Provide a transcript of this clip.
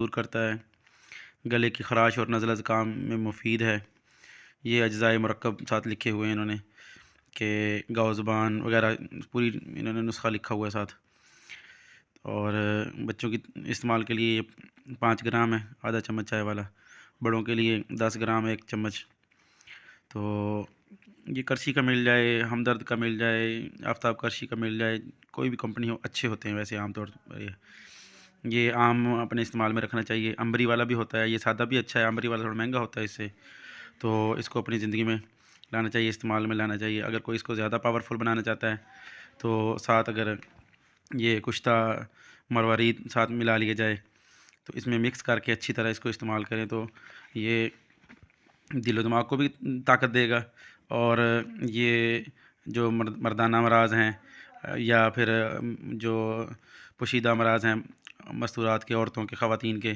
دور کرتا ہے، گلے کی خراش اور نزلہ زکام میں مفید ہے۔ یہ اجزائے مرکب ساتھ لکھے ہوئے ہیں انہوں نے کہ گاؤ زبان وغیرہ پوری انہوں نے نسخہ لکھا ہوا ہے ساتھ۔ اور بچوں کی استعمال کے لیے 5 گرام ہے، آدھا چمچ چائے والا، بڑوں کے لیے 10 گرام ہے 1 چمچ۔ تو یہ کرشی کا مل جائے، ہمدرد کا مل جائے، آفتاب کرشی کا مل جائے، کوئی بھی کمپنی ہو، اچھے ہوتے ہیں ویسے عام طور پر۔ یہ عام اپنے استعمال میں رکھنا چاہیے۔ امبری والا بھی ہوتا ہے، یہ سادہ بھی اچھا ہے، امبری والا تھوڑا مہنگا ہوتا ہے اس سے، تو اس کو اپنی زندگی میں لانا چاہیے، استعمال میں لانا چاہیے۔ اگر کوئی اس کو زیادہ پاورفل بنانا چاہتا ہے تو ساتھ اگر یہ کشتہ مروارید ساتھ ملا لیا جائے تو اس میں مکس کر کے اچھی طرح اس کو استعمال کریں تو یہ دل و دماغ کو بھی طاقت دے گا، اور یہ جو مردانہ امراض ہیں یا پھر جو پوشیدہ امراض ہیں مستورات کے، عورتوں کے، خواتین کے،